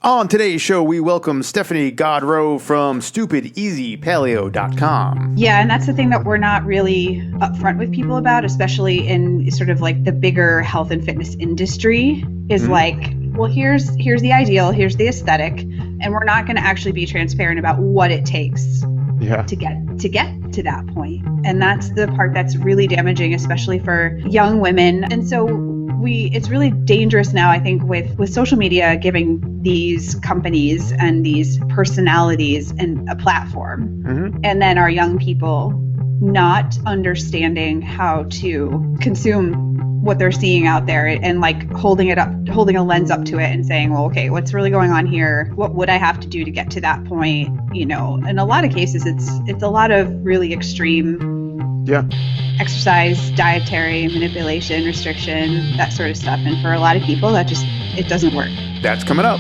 On today's show, we welcome Stephanie Gaudreau from StupidEasyPaleo.com. Yeah, and that's the thing that we're not really upfront with people about, especially in sort of like the bigger health and fitness industry, is like, well, here's the ideal, here's the aesthetic, and we're not going to actually be transparent about what it takes to get to that point. And that's the part that's really damaging, especially for young women. And so it's really dangerous now, I think, with social media giving these companies and these personalities a platform, and then our young people not understanding how to consume what they're seeing out there, and like holding a lens up to it and saying, well, okay, what's really going on here? What would I have to do to get to that point? You know, in a lot of cases, it's a lot of really extreme exercise, dietary manipulation, restriction, that sort of stuff. And for a lot of people, it doesn't work. That's coming up.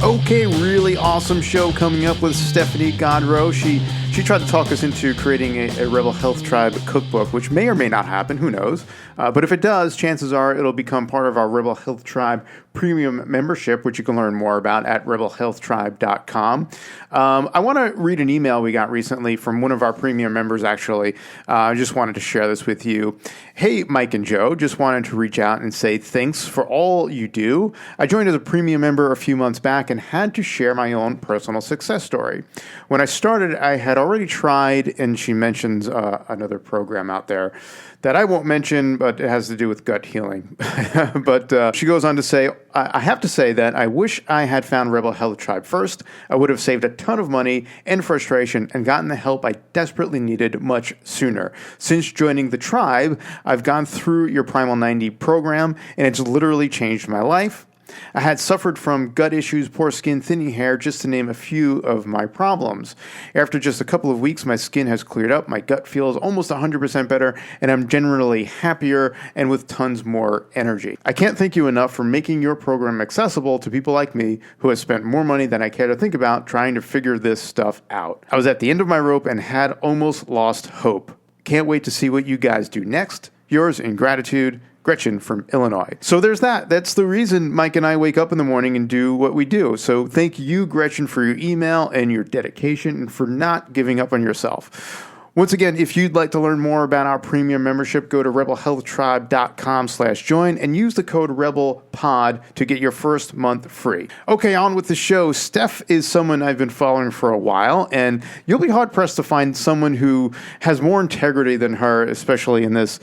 Okay, really awesome show coming up with Stephanie Gaudreau. She tried to talk us into creating a Rebel Health Tribe cookbook, which may or may not happen, who knows. But if it does, chances are it'll become part of our Rebel Health Tribe premium membership, which you can learn more about at rebelhealthtribe.com. I want to read an email we got recently from one of our premium members, actually. I just wanted to share this with you. Hey, Mike and Joe, just wanted to reach out and say thanks for all you do. I joined as a premium member a few months back and had to share my own personal success story. When I started, I had already tried, and she mentions another program out there that I won't mention, but it has to do with gut healing. But she goes on to say, I have to say that I wish I had found Rebel Health Tribe first. I would have saved a ton of money and frustration and gotten the help I desperately needed much sooner. Since joining the tribe, I've gone through your Primal 90 program, and it's literally changed my life. I had suffered from gut issues, poor skin, thinning hair, just to name a few of my problems. After just a couple of weeks, my skin has cleared up, my gut feels almost 100% better, and I'm generally happier and with tons more energy. I can't thank you enough for making your program accessible to people like me who have spent more money than I care to think about trying to figure this stuff out. I was at the end of my rope and had almost lost hope. Can't wait to see what you guys do next. Yours in gratitude, Gretchen from Illinois. So there's that. That's the reason Mike and I wake up in the morning and do what we do. So thank you, Gretchen, for your email and your dedication and for not giving up on yourself. Once again, if you'd like to learn more about our premium membership, go to rebelhealthtribe.com/join and use the code REBELPOD to get your first month free. Okay, on with the show. Steph is someone I've been following for a while, and you'll be hard-pressed to find someone who has more integrity than her, especially in this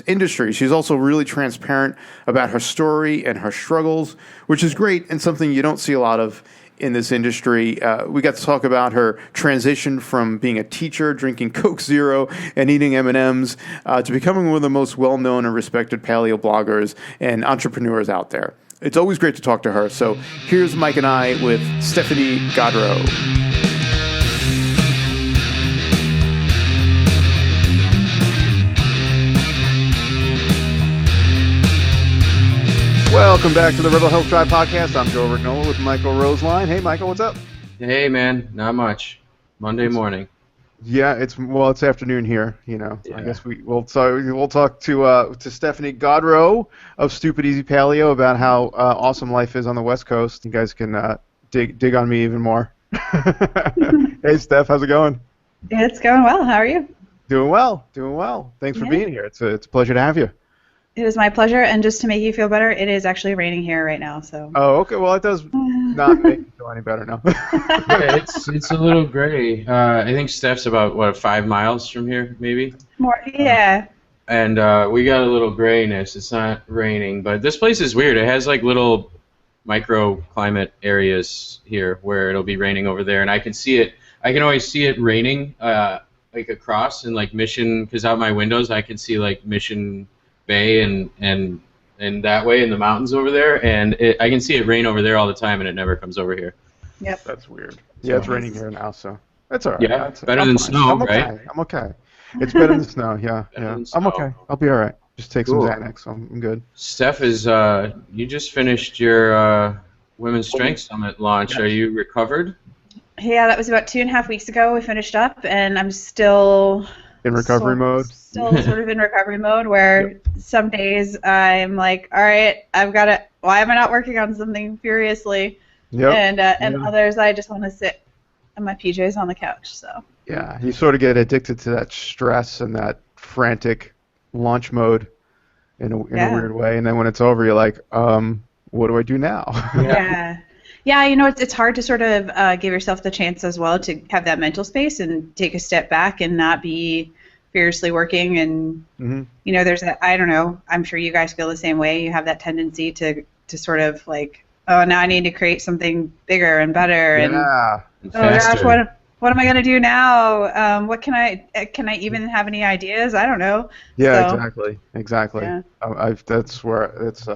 industry. She's also really transparent about her story and her struggles, which is great and something you don't see a lot of in this industry. We got to talk about her transition from being a teacher, drinking Coke Zero, and eating M&Ms, to becoming one of the most well-known and respected paleo bloggers and entrepreneurs out there. It's always great to talk to her. So here's Mike and I with Stephanie Gaudreau. Welcome back to the Rebel Health Tribe Podcast. I'm Joe Rignola with Michael Roseline. Hey, Michael, what's up? Hey, man, not much. Monday morning. Yeah, it's afternoon here. You know, I guess we'll talk to Stephanie Gaudreau of Stupid Easy Paleo about how awesome life is on the West Coast. You guys can dig on me even more. Hey, Steph, how's it going? It's going well. How are you? Doing well. Thanks for being here. It's a pleasure to have you. It is my pleasure, and just to make you feel better, it is actually raining here right now. So. Oh, okay. Well, it does not make me feel any better now. Yeah, it's a little gray. I think Steph's about 5 miles from here, maybe. More, yeah. And we got a little grayness. It's not raining, but this place is weird. It has like little microclimate areas here where it'll be raining over there, and I can see it. I can always see it raining like across and like Mission, because out my windows I can see like Mission Bay and that way in the mountains over there, and I can see it rain over there all the time, and it never comes over here. Yep. That's weird. Yeah, it's raining here now, so that's all right. Yeah, better than snow, right? I'm okay. It's better than snow. Yeah. I'm okay. I'll be all right. Just take some Xanax. I'm good. Steph, you just finished your Women's Strength Summit launch. Are you recovered? Yeah, that was about 2.5 weeks ago. We finished up, and I'm still In recovery mode? Still sort of in recovery mode, where some days I'm like, all right, why am I not working on something furiously? Yep. And others I just want to sit in my PJs on the couch. So. Yeah, you sort of get addicted to that stress and that frantic launch mode in a weird way, and then when it's over, you're like, what do I do now? Yeah, it's hard to sort of give yourself the chance as well to have that mental space and take a step back and not be fiercely working. And, there's I don't know, I'm sure you guys feel the same way. You have that tendency to sort of like, oh, now I need to create something bigger and better. And, oh, gosh, what am I going to do now? What can I even have any ideas? I don't know. Yeah, exactly. Yeah. That's where it's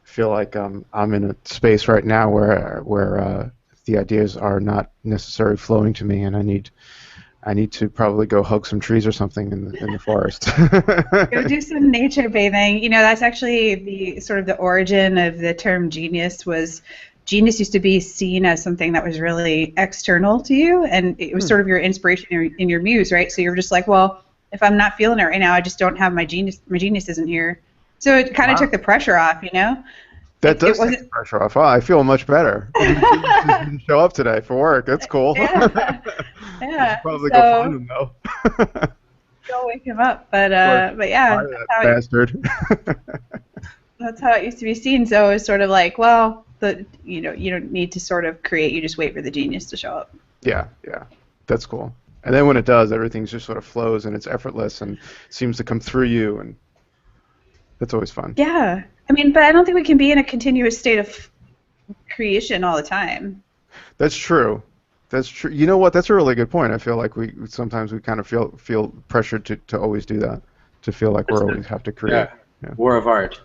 feel like I'm in a space right now where the ideas are not necessarily flowing to me, and I need to probably go hug some trees or something in the forest. Go do some nature bathing. That's actually the origin of the term genius. Genius used to be seen as something that was really external to you, and it was sort of your inspiration and your muse, right? So you're just like, well, if I'm not feeling it right now, I just don't have my genius. My genius isn't here. So it kind of took the pressure off, That does take the pressure off. Oh, I feel much better. You didn't show up today for work. That's cool. Yeah. Probably go find him though. Go wake him up, but yeah. Bastard. That's how it used to be seen. So it was sort of like, well, you don't need to sort of create. You just wait for the genius to show up. Yeah, that's cool. And then when it does, everything just sort of flows and it's effortless and seems to come through you, and that's always fun. Yeah. But I don't think we can be in a continuous state of creation all the time. That's true. You know what? That's a really good point. I feel like we sometimes kind of feel pressured to always do that, to feel like we always have to create. Yeah. War of Art.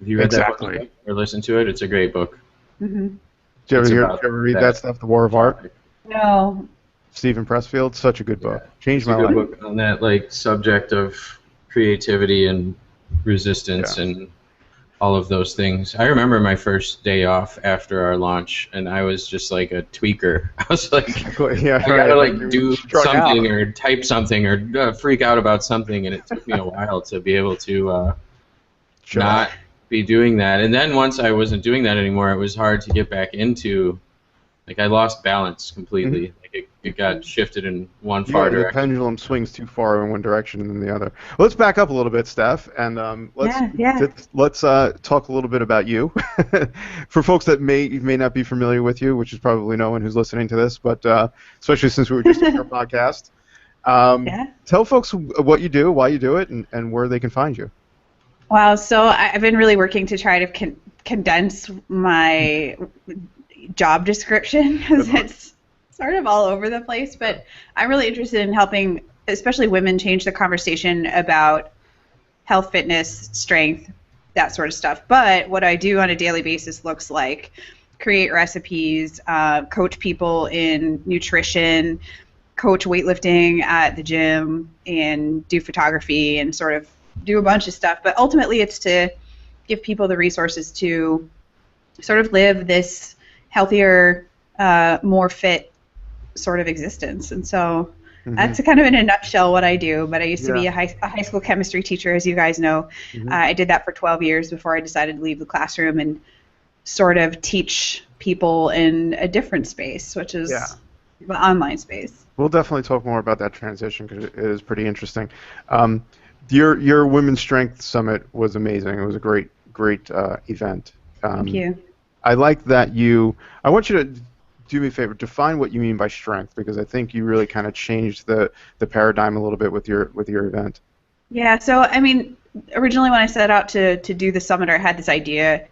If you read that book or listened to it, it's a great book. Mm-hmm. Did you ever read that stuff, The War of Art? No. Stephen Pressfield, such a good book. Changed my life. It's a good book on that subject of creativity and resistance and all of those things. I remember my first day off after our launch, and I was just like a tweaker. I was like, I gotta do something or type something or freak out about something, and it took me a while to be able to not be doing that. And then once I wasn't doing that anymore, it was hard to get back into. I lost balance completely. It got shifted in one far direction. The pendulum swings too far in one direction and then the other. Well, let's back up a little bit, Steph, and let's talk a little bit about you. For folks that may not be familiar with you, which is probably no one who's listening to this, but especially since we were just on your podcast, tell folks what you do, why you do it, and where they can find you. Wow, so I've been really working to try to condense my job description because it's sort of all over the place, but I'm really interested in helping especially women change the conversation about health, fitness, strength, that sort of stuff. But what I do on a daily basis looks like create recipes, coach people in nutrition, coach weightlifting at the gym, and do photography and sort of do a bunch of stuff. But ultimately it's to give people the resources to sort of live this healthier, more fit sort of existence. And so that's kind of in a nutshell what I do. But I used to be a high school chemistry teacher, as you guys know. I did that for 12 years before I decided to leave the classroom and sort of teach people in a different space, which is the online space. We'll definitely talk more about that transition because it is pretty interesting. Your Women's Strength Summit was amazing. It was a great event. Thank you. I like that I want you to do me a favor, define what you mean by strength, because I think you really kind of changed the paradigm a little bit with your event. Yeah, so originally when I set out to do the summit, I had this idea.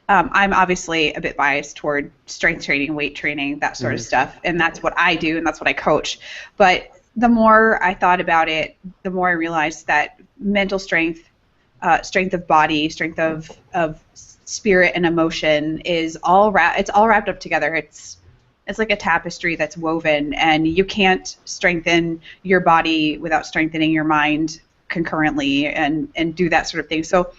I'm obviously a bit biased toward strength training, weight training, that sort of stuff, and that's what I do and that's what I coach. But the more I thought about it, the more I realized that mental strength, strength of body, strength of spirit and emotion is all wrapped up together. It's like a tapestry that's woven, and you can't strengthen your body without strengthening your mind concurrently and do that sort of thing. So,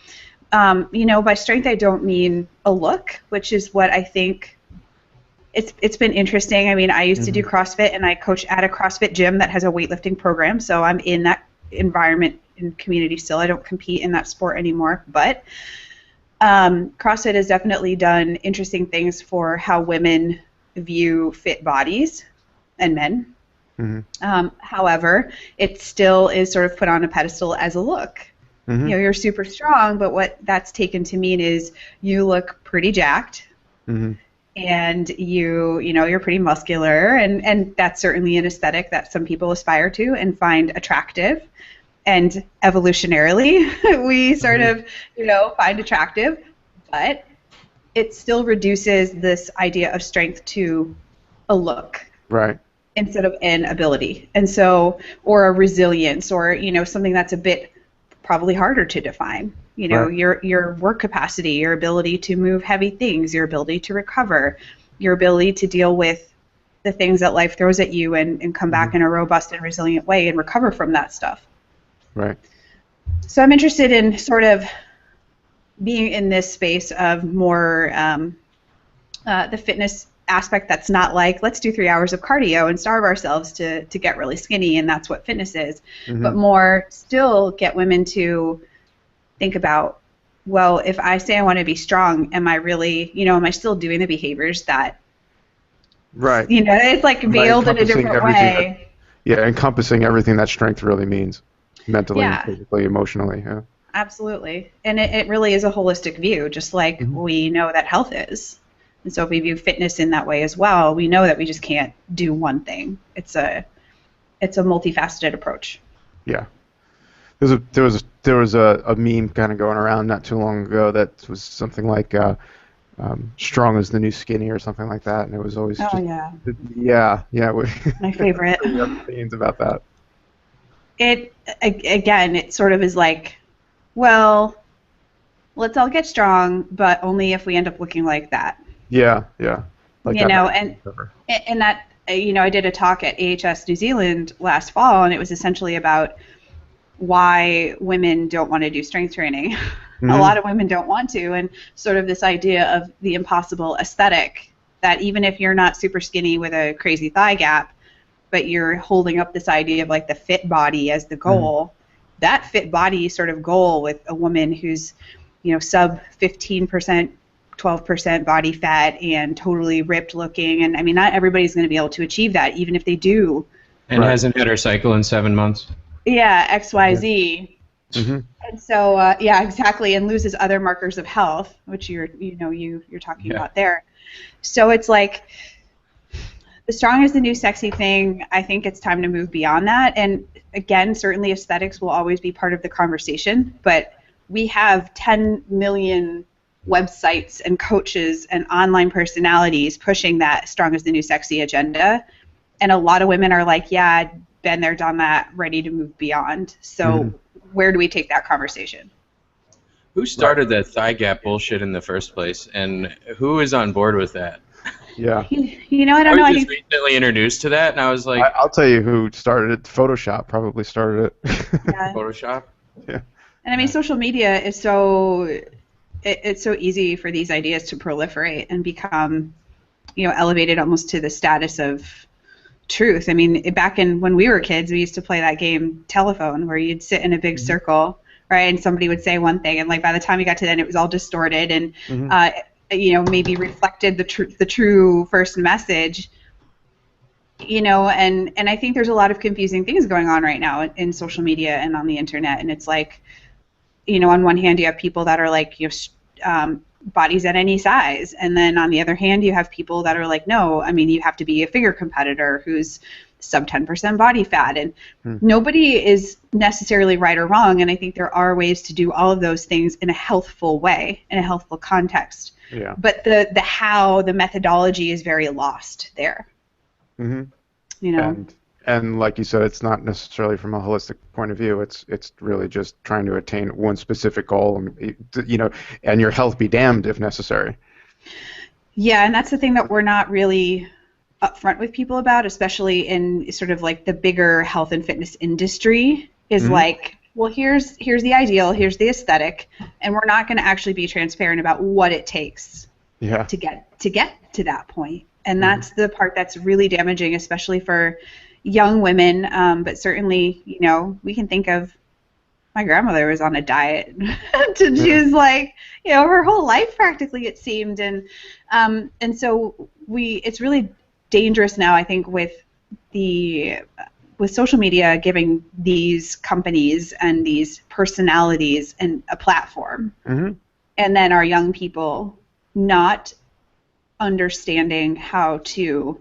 by strength I don't mean a look, which is what I think it's been interesting. I mean, I used to do CrossFit, and I coach at a CrossFit gym that has a weightlifting program, so I'm in that environment and community still. I don't compete in that sport anymore, but CrossFit has definitely done interesting things for how women view fit bodies and men. However, it still is sort of put on a pedestal as a look. You know, you're super strong, but what that's taken to mean is you look pretty jacked, and you're pretty muscular, and that's certainly an aesthetic that some people aspire to and find attractive. And evolutionarily, we sort of, find attractive, but it still reduces this idea of strength to a look. Right. Instead of an ability. And so, or a resilience, or, something that's a bit probably harder to define. Right. Your work capacity, your ability to move heavy things, your ability to recover, your ability to deal with the things that life throws at you and come back in a robust and resilient way and recover from that stuff. Right. So I'm interested in sort of being in this space of more the fitness aspect that's not like, let's do 3 hours of cardio and starve ourselves to get really skinny, and that's what fitness is, but more still get women to think about, well, if I say I want to be strong, am I really, am I still doing the behaviors that, right? It's like veiled in a different way. Encompassing everything that strength really means, mentally, physically, emotionally. Yeah. Absolutely. And it really is a holistic view, just like we know that health is. And so if we view fitness in that way as well, we know that we just can't do one thing. It's a multifaceted approach. Yeah. There was a meme kind of going around not too long ago that was something like strong is the new skinny or something like that, and it was always yeah. My favorite. Opinions about that. It sort of is like, well, let's all get strong, but only if we end up looking like that. Yeah. Like and that I did a talk at AHS New Zealand last fall, and it was essentially about why women don't want to do strength training. A lot of women don't want to, and sort of this idea of the impossible aesthetic, that even if you're not super skinny with a crazy thigh gap, but you're holding up this idea of like the fit body as the goal, that fit body sort of goal with a woman who's, sub 15%, 12% body fat and totally ripped looking. And I mean, not everybody's going to be able to achieve that, even if they do. And hasn't had her cycle in 7 months. Yeah, XYZ. And so, exactly, and loses other markers of health, which you're talking about there. So it's like, the strong is the new sexy thing. I think it's time to move beyond that. And again, certainly aesthetics will always be part of the conversation, but we have 10 million websites and coaches and online personalities pushing that strong is the new sexy agenda. And a lot of women are like, yeah, been there, done that, ready to move beyond. So where do we take that conversation? Who started that thigh gap bullshit in the first place, and who is on board with that? Yeah. I don't know. I was just recently introduced to that, and I was like... I'll tell you who started it. Photoshop probably started it. Yeah. Photoshop? Yeah. And I mean, social media is so... It's so easy for these ideas to proliferate and become, elevated almost to the status of truth. I mean, back when we were kids, we used to play that game Telephone, where you'd sit in a big circle, right, and somebody would say one thing, and like by the time you got to then, it was all distorted and maybe reflected the true first message. And I think there's a lot of confusing things going on right now in social media and on the internet, and it's like, on one hand you have people that are like, bodies at any size, and then on the other hand you have people that are like, no, I mean, you have to be a figure competitor who's sub 10% body fat, and nobody is necessarily right or wrong, and I think there are ways to do all of those things in a healthful way, in a healthful context. Yeah. But the methodology is very lost there. And like you said, it's not necessarily from a holistic point of view. It's really just trying to attain one specific goal, and your health be damned if necessary. Yeah, and that's the thing that we're not really upfront with people about, especially in sort of like the bigger health and fitness industry, is like, well, here's the ideal, here's the aesthetic, and we're not going to actually be transparent about what it takes to get to that point. And that's the part that's really damaging, especially for young women. But certainly, you know, we can think of my grandmother was on a diet. She was like, you know, her whole life practically, it seemed. And so it's really dangerous now, I think, with social media giving these companies and these personalities a platform. Mm-hmm. And then our young people not understanding how to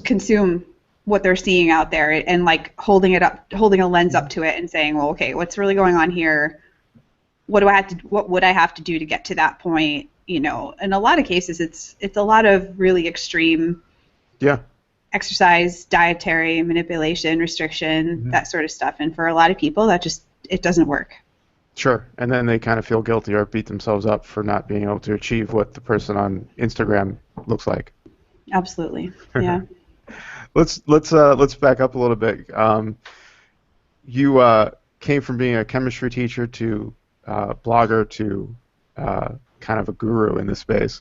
consume what they're seeing out there, and like holding a lens up to it and saying, well, okay, what's really going on here? What would I have to do to get to that point? You know, in a lot of cases, it's a lot of really extreme exercise, dietary manipulation, restriction, that sort of stuff. And for a lot of people, it doesn't work. Sure. And then they kind of feel guilty or beat themselves up for not being able to achieve what the person on Instagram looks like. Absolutely. Yeah. Let's back up a little bit. You came from being a chemistry teacher to blogger to kind of a guru in this space.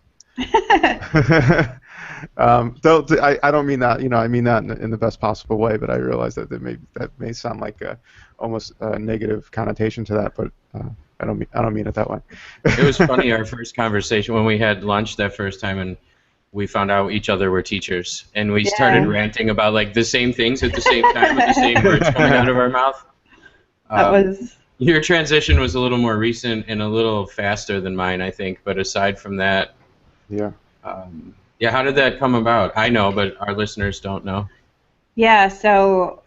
Though I don't mean that, you know, I mean that in the best possible way, but I realize that may sound like almost a negative connotation to that, but I don't mean it that way. It was funny, our first conversation when we had lunch that first time, and we found out each other were teachers, and we started ranting about like the same things at the same time with the same words coming out of our mouth. Your transition was a little more recent and a little faster than mine, I think. But aside from that, how did that come about? I know, but our listeners don't know. Yeah, so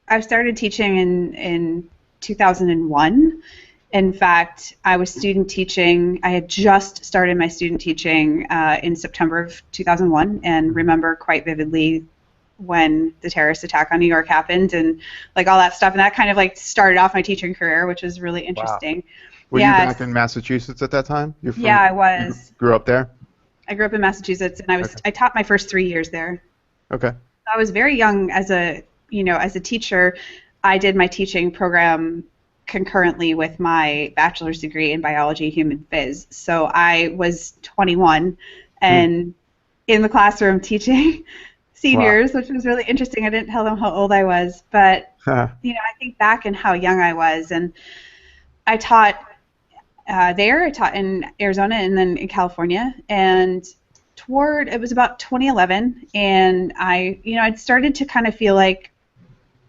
I started teaching in 2001. In fact, I was student teaching. I had just started my student teaching in September of 2001, and remember quite vividly when the terrorist attack on New York happened and like all that stuff. And that kind of like started off my teaching career, which was really interesting. Wow. Were you back in Massachusetts at that time? I was. You grew up there? I grew up in Massachusetts, and I taught my first 3 years there. Okay. I was very young as a teacher. I did my teaching program concurrently with my bachelor's degree in biology, human phys. So I was 21 and in the classroom teaching seniors, which was really interesting. I didn't tell them how old I was, but I think back in how young I was, and I taught there. I taught in Arizona and then in California, and it was about 2011, and I'd started to kind of feel like,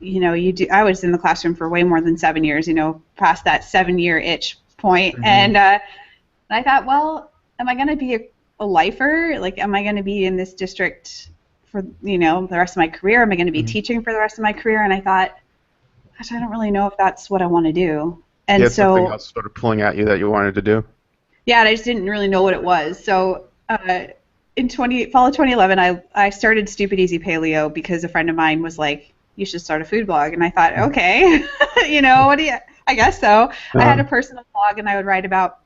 I was in the classroom for way more than 7 years, past that 7-year itch point. Mm-hmm. And I thought, well, am I going to be a lifer? Like, am I going to be in this district for, the rest of my career? Am I going to be teaching for the rest of my career? And I thought, gosh, I don't really know if that's what I want to do. And so something else sort of pulling at you that you wanted to do? Yeah, and I just didn't really know what it was. So in fall of 2011, I started Stupid Easy Paleo because a friend of mine was like, you should start a food blog. And I thought, okay, I guess so. Uh-huh. I had a personal blog, and I would write about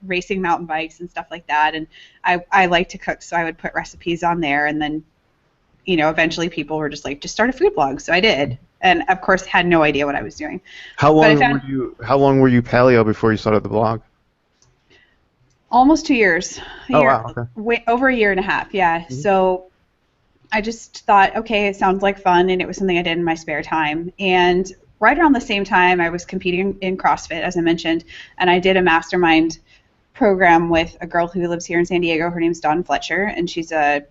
racing mountain bikes and stuff like that. And I like to cook, so I would put recipes on there. And then, eventually people were just like, just start a food blog. So I did. And of course, had no idea what I was doing. How long were you paleo before you started the blog? Almost 2 years. Wow. Okay. Over a year and a half, yeah. Mm-hmm. So I just thought, okay, it sounds like fun, and it was something I did in my spare time. And right around the same time, I was competing in CrossFit, as I mentioned, and I did a mastermind program with a girl who lives here in San Diego. Her name's Dawn Fletcher, and she's a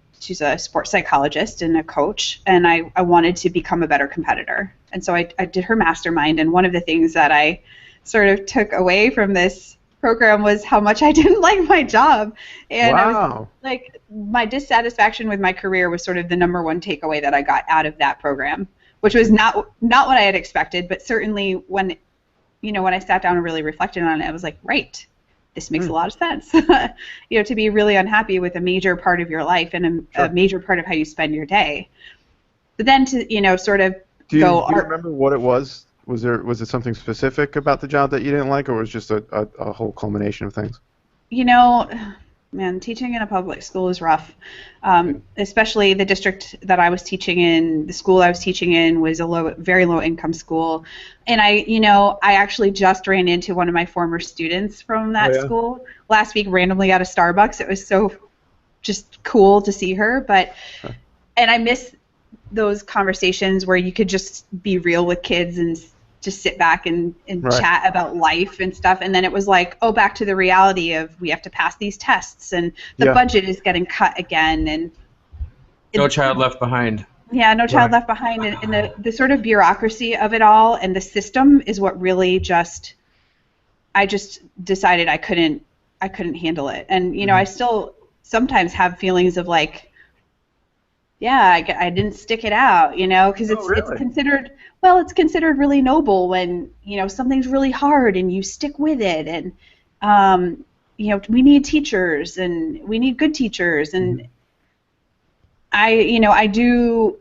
sports psychologist and a coach, and I wanted to become a better competitor. And so I did her mastermind, and one of the things that I sort of took away from this program was how much I didn't like my job. And I was like, my dissatisfaction with my career was sort of the number one takeaway that I got out of that program, which was not what I had expected, but certainly when I sat down and really reflected on it, I was like, right, this makes a lot of sense. To be really unhappy with a major part of your life and a major part of how you spend your day. But then to, sort of do you remember what it was? Was it something specific about the job that you didn't like, or was it just a whole culmination of things? Man, teaching in a public school is rough, especially the district that I was teaching in. The school I was teaching in was a very low income school, and I actually just ran into one of my former students from that school last week randomly at a Starbucks. It was so just cool to see her. But and I miss those conversations where you could just be real with kids and just sit back and chat about life and stuff. And then it was like, oh, back to the reality of we have to pass these tests and the budget is getting cut again. And no child left behind. Yeah, no child left behind. And the sort of bureaucracy of it all and the system is what really I just decided I couldn't handle it. And, you know, I still sometimes have feelings of like, yeah, I didn't stick it out, you know, because it's considered really noble when, you know, something's really hard and you stick with it. And, you know, we need teachers and we need good teachers. And I do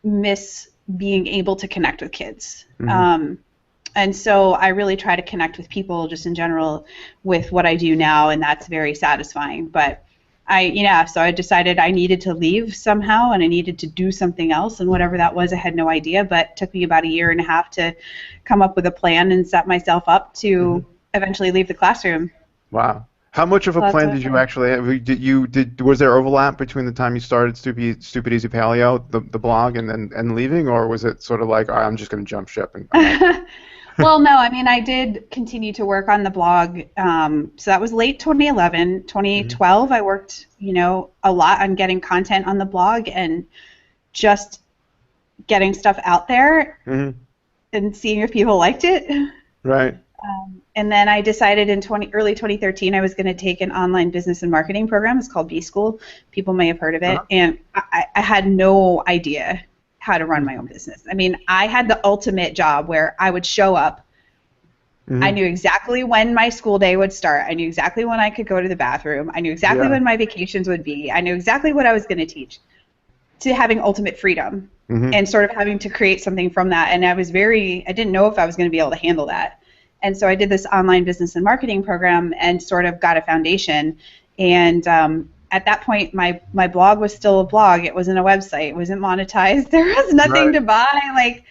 miss being able to connect with kids. And so I really try to connect with people just in general with what I do now, and that's very satisfying. But so I decided I needed to leave somehow, and I needed to do something else, and whatever that was, I had no idea, but it took me about 1.5 years to come up with a plan and set myself up to eventually leave the classroom. Wow. How much of a plan did you actually have? Was there overlap between the time you started Stupid Easy Paleo, the blog, and leaving, or was it sort of like, all right, I'm just going to jump ship? Well, no, I mean, I did continue to work on the blog. So that was late 2011. 2012, I worked, you know, a lot on getting content on the blog and just getting stuff out there and seeing if people liked it. Right. And then I decided in early 2013 I was going to take an online business and marketing program. It's called B School. People may have heard of it. And I had no idea how to run my own business. I mean, I had the ultimate job where I would show up. I knew exactly when my school day would start. I knew exactly when I could go to the bathroom. I knew exactly when my vacations would be. I knew exactly what I was going to teach, to having ultimate freedom and sort of having to create something from that. And I didn't know if I was going to be able to handle that. And so I did this online business and marketing program and sort of got a foundation. And at that point, my blog was still a blog. It wasn't a website. It wasn't monetized. There was nothing to buy.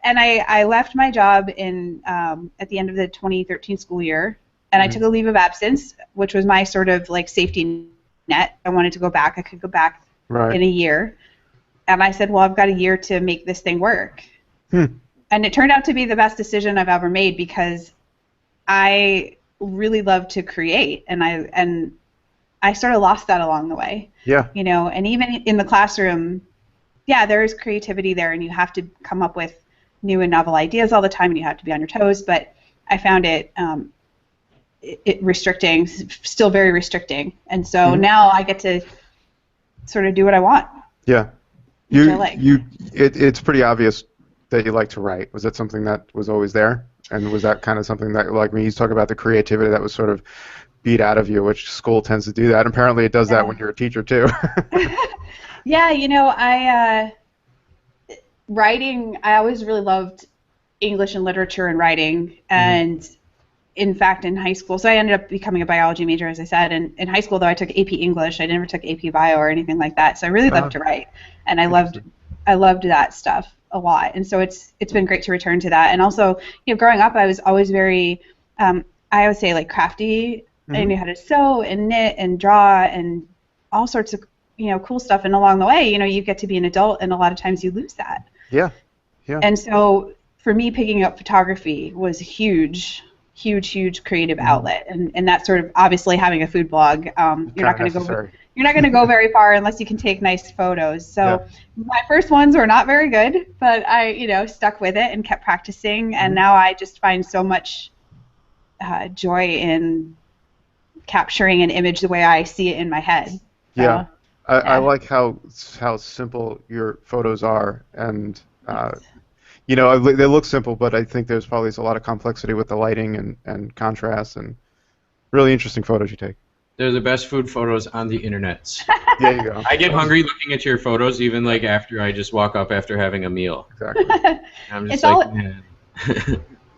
And I left my job at the end of the 2013 school year, and I took a leave of absence, which was my sort of like safety net. I wanted to go back. I could go back in 1 year. And I said, well, I've got 1 year to make this thing work. And it turned out to be the best decision I've ever made because I really love to create, and I sort of lost that along the way. Yeah. You know, and even in the classroom, there is creativity there, and you have to come up with new and novel ideas all the time, and you have to be on your toes. But I found it restricting, still very restricting, and so now I get to sort of do what I want. Yeah. It's pretty obvious that you like to write. Was that something that was always there? And was that kind of something that, like, when you talk about the creativity that was sort of beat out of you, which school tends to do that. And apparently it does that when you're a teacher, too. Yeah, you know, writing, I always really loved English and literature and writing. And in fact, in high school, so I ended up becoming a biology major, as I said. And in high school, though, I took AP English. I never took AP Bio or anything like that. So I really loved to write. And I loved that stuff a lot, and so it's been great to return to that. And also, you know, growing up, I was always very, I would say, like, crafty. I knew how to sew and knit and draw and all sorts of, you know, cool stuff. And along the way, you know, you get to be an adult, and a lot of times you lose that. Yeah. And so for me, picking up photography was a huge creative outlet, and that's sort of, obviously, having a food blog. You're not going to go very far unless you can take nice photos. So my first ones were not very good, but I, you know, stuck with it and kept practicing, and now I just find so much joy in capturing an image the way I see it in my head. So, I like how simple your photos are, and you know, they look simple, but I think there's probably a lot of complexity with the lighting and contrast, and really interesting photos you take. They're the best food photos on the internet. There you go. I get hungry looking at your photos, even like after I just walk up after having a meal. Exactly. I'm just man.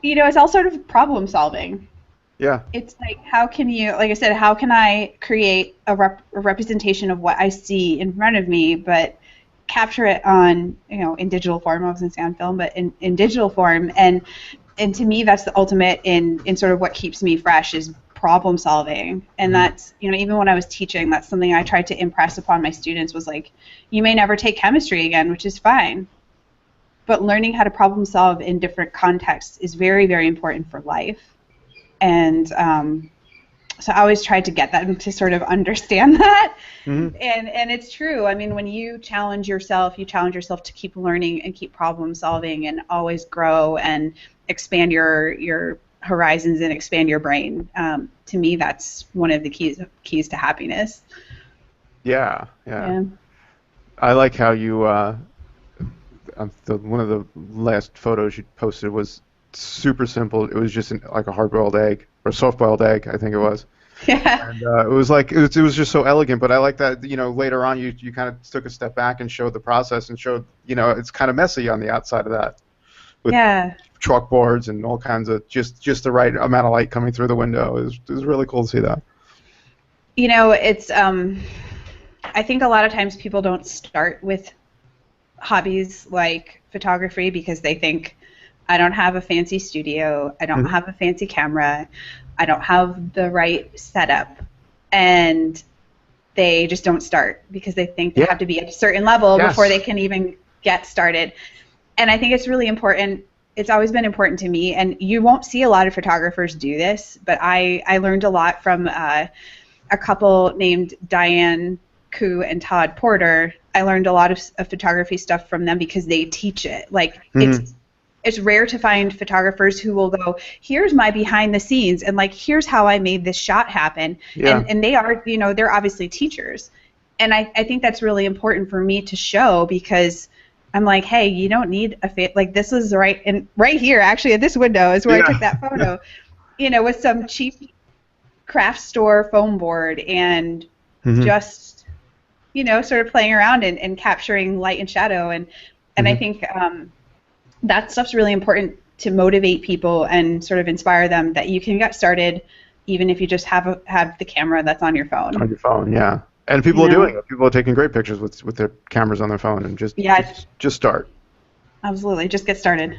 You know, it's all sort of problem solving. Yeah. It's like, how can you, like I said, how can I create a representation of what I see in front of me, but capture it on, you know, in digital form. I was going to say on film, but in digital form. And to me, that's the ultimate in sort of what keeps me fresh is problem solving. And that's, even when I was teaching, that's something I tried to impress upon my students was like, you may never take chemistry again, which is fine. But learning how to problem solve in different contexts is very, very important for life. And so I always tried to get them to sort of understand that. Mm-hmm. And it's true. I mean, when you challenge yourself to keep learning and keep problem solving and always grow and expand your horizons and expand your brain. To me, that's one of the keys to happiness. Yeah. I like how you one of the last photos you posted was super simple. It was just like a hard-boiled egg or soft-boiled egg, I think it was. Yeah. And it was like it was just so elegant. But I like that later on you kind of took a step back and showed the process and showed it's kind of messy on the outside of that. With chalkboards and all kinds of just the right amount of light coming through the window. It was really cool to see that. It's I think a lot of times people don't start with hobbies like photography because they think, I don't have a fancy studio, I don't have a fancy camera, I don't have the right setup, and they just don't start because they think they have to be at a certain level before they can even get started. And I think it's really important. It's always been important to me, and you won't see a lot of photographers do this, but I learned a lot from a couple named Diane Koo and Todd Porter. I learned a lot of photography stuff from them because they teach it. Like, it's rare to find photographers who will go, here's my behind the scenes, and like, here's how I made this shot happen. Yeah. And they are, they're obviously teachers. And I think that's really important for me to show because I'm like, hey, you don't need like this is right, and right here, actually, at this window is where I took that photo, with some cheap craft store foam board and just, sort of playing around and capturing light and shadow. And I think that stuff's really important to motivate people and sort of inspire them that you can get started even if you just have the camera that's on your phone. On your phone, yeah. And people are doing it. People are taking great pictures with their cameras on their phone and just start. Absolutely. Just get started.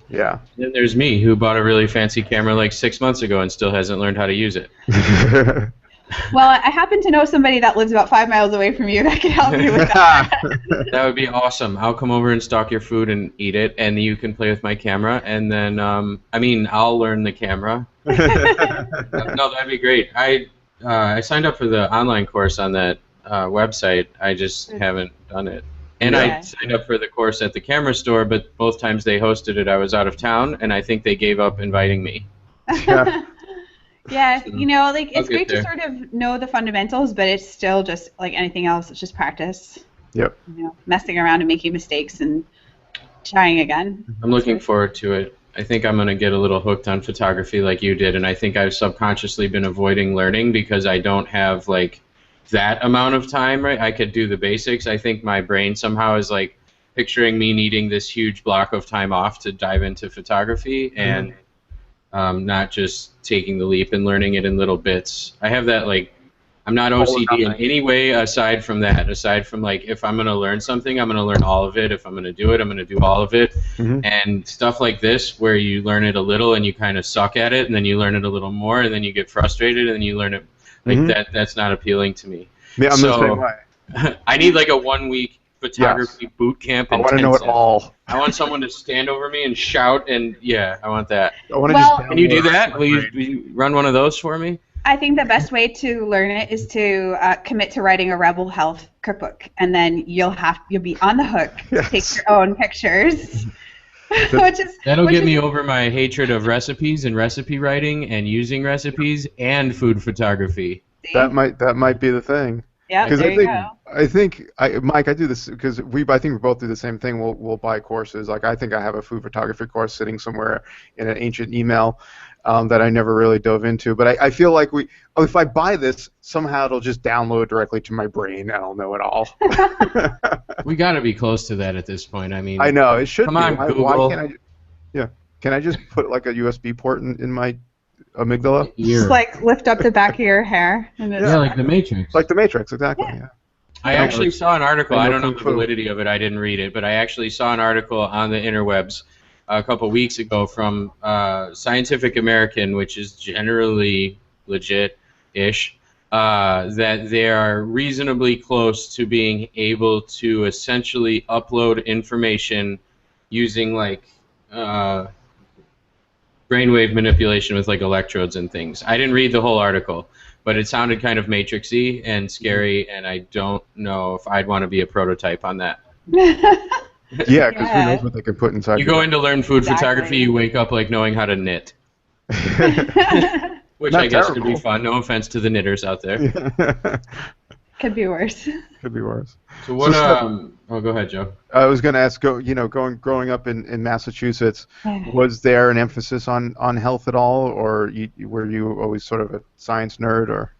Yeah. Then there's me who bought a really fancy camera like 6 months ago and still hasn't learned how to use it. Well, I happen to know somebody that lives about 5 miles away from you that can help you with that. That would be awesome. I'll come over and stock your food and eat it, and you can play with my camera, and then, I'll learn the camera. No, that'd be great. I signed up for the online course on that website. I just haven't done it. And I signed up for the course at the camera store, but both times they hosted it, I was out of town, and I think they gave up inviting me. Yeah. Yeah, it's great to sort of know the fundamentals, but it's still just like anything else. It's just practice. Yep. Messing around and making mistakes and trying again. I'm looking forward to it. I think I'm going to get a little hooked on photography like you did, and I think I've subconsciously been avoiding learning because I don't have, like, that amount of time, right? I could do the basics. I think my brain somehow is, like, picturing me needing this huge block of time off to dive into photography and not just taking the leap and learning it in little bits. I have that, like, I'm not OCD in any way aside from that. Aside from, like, if I'm going to learn something, I'm going to learn all of it. If I'm going to do it, I'm going to do all of it. And stuff like this where you learn it a little and you kind of suck at it, and then you learn it a little more, and then you get frustrated, and then you learn it. Like, that's not appealing to me. Yeah, I'm the same way. I need, like, a 1 week photography boot camp. I want to know it all. I want someone to stand over me and shout, and I want that. Can you do that? Will you run one of those for me? I think the best way to learn it is to commit to writing a Rebel Health cookbook, and then you'll be on the hook to take your own pictures. That'll get me over my hatred of recipes and recipe writing and using recipes and food photography. That might be the thing. Yeah, there you go. I think, Mike, I do this because I think we both do the same thing. We'll buy courses. Like, I think I have a food photography course sitting somewhere in an ancient email that I never really dove into. But I feel like if I buy this, somehow it'll just download directly to my brain and I'll know it all. We got to be close to that at this point. I mean, I know it should. Come on, Google. Why can't I? Can I just put like a USB port in my amygdala? Just like lift up the back of your hair. Like the Matrix. Like the Matrix, exactly. Yeah. I actually saw an article. I don't know the validity of it. I didn't read it, but I actually saw an article on the interwebs a couple weeks ago from Scientific American, which is generally legit-ish, that they are reasonably close to being able to essentially upload information using like brainwave manipulation with like electrodes and things. I didn't read the whole article, but it sounded kind of matrixy and scary, and I don't know if I'd want to be a prototype on that. Yeah, because who knows what they could put inside. You go in to learn food photography, you wake up like knowing how to knit. Which I guess could be fun. No offense to the knitters out there. Could be worse. Could be worse. So what? Oh, go ahead, Joe. I was going to ask. Growing up in Massachusetts, was there an emphasis on health at all, or were you always sort of a science nerd, or?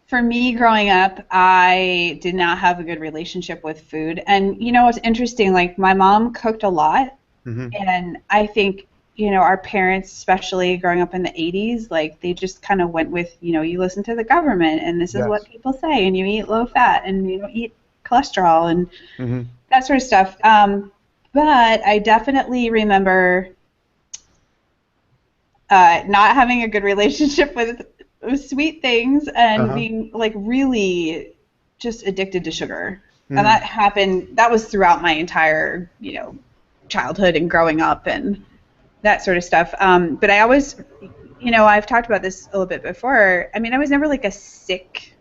For me, growing up, I did not have a good relationship with food, and it's interesting. Like my mom cooked a lot, and I think. Our parents, especially growing up in the 80s, like they just kind of went with, you listen to the government and this is what people say and you eat low fat and you don't eat cholesterol and that sort of stuff. But I definitely remember not having a good relationship with sweet things and being like really just addicted to sugar. And that was throughout my entire, childhood and growing up and that sort of stuff. But I always, I've talked about this a little bit before. I mean, I was never like a sick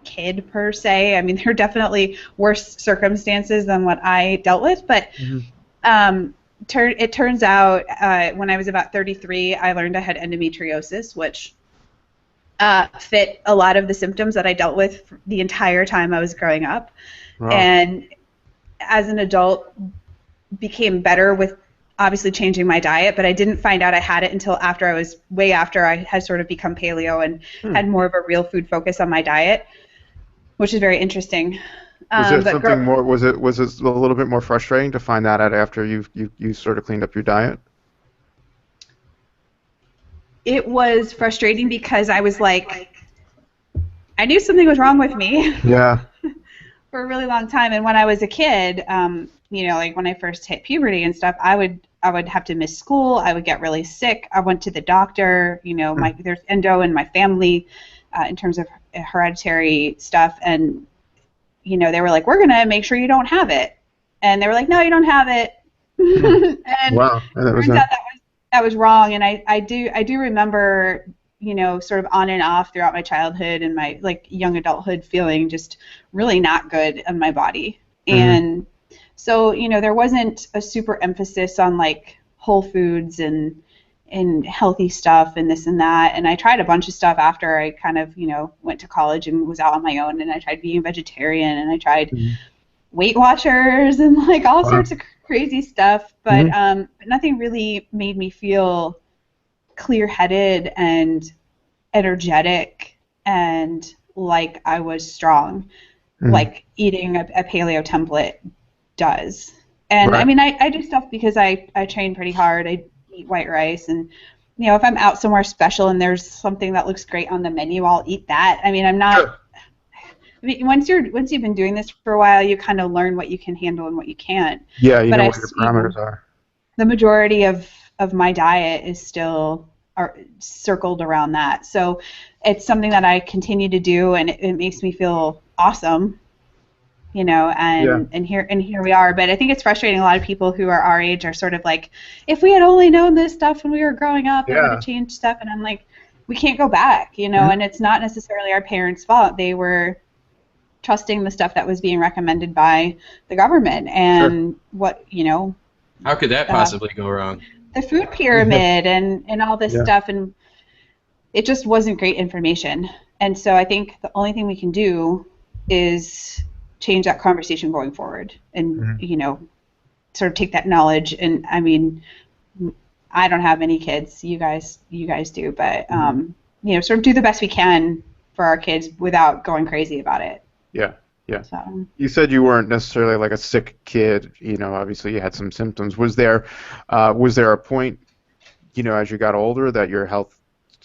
kid per se. I mean, there are definitely worse circumstances than what I dealt with. But it turns out when I was about 33, I learned I had endometriosis, which fit a lot of the symptoms that I dealt with the entire time I was growing up. Wow. And as an adult, became better with obviously changing my diet, but I didn't find out I had it until way after I had sort of become paleo and had more of a real food focus on my diet, which is very interesting. Was it something more? Was it a little bit more frustrating to find that out after you sort of cleaned up your diet? It was frustrating because I was like, I knew something was wrong with me. Yeah. For a really long time, and when I was a kid, like when I first hit puberty and stuff, I would have to miss school. I would get really sick. I went to the doctor. There's endo in my family in terms of hereditary stuff, and they were like, "We're gonna make sure you don't have it," and they were like, "No, you don't have it." And wow, and it turns out that was wrong. And I do remember, sort of on and off throughout my childhood and my like young adulthood feeling just really not good in my body, and so, there wasn't a super emphasis on like whole foods and healthy stuff and this and that. And I tried a bunch of stuff after I kind of, went to college and was out on my own. And I tried being a vegetarian and I tried Weight Watchers and like all sorts of crazy stuff. But nothing really made me feel clear-headed and energetic and like I was strong, like eating a paleo template does. And I mean, I do stuff because I train pretty hard. I eat white rice, and if I'm out somewhere special and there's something that looks great on the menu, I'll eat that. I mean, I'm not. Sure. I mean, once you've been doing this for a while, you kind of learn what you can handle and what you can't. Yeah, you know what your parameters are. The majority of my diet is still circled around that, so it's something that I continue to do, and it makes me feel awesome. And here we are. But I think it's frustrating. A lot of people who are our age are sort of like, if we had only known this stuff when we were growing up, it would have changed stuff. And I'm like, we can't go back, and it's not necessarily our parents' fault. They were trusting the stuff that was being recommended by the government. And how could that possibly go wrong? The food pyramid and all this stuff. And it just wasn't great information. And so I think the only thing we can do is change that conversation going forward and, sort of take that knowledge. And I mean, I don't have any kids, you guys do, but, sort of do the best we can for our kids without going crazy about it. Yeah. Yeah. So. You said you weren't necessarily like a sick kid, obviously you had some symptoms. Was there a point, as you got older that your health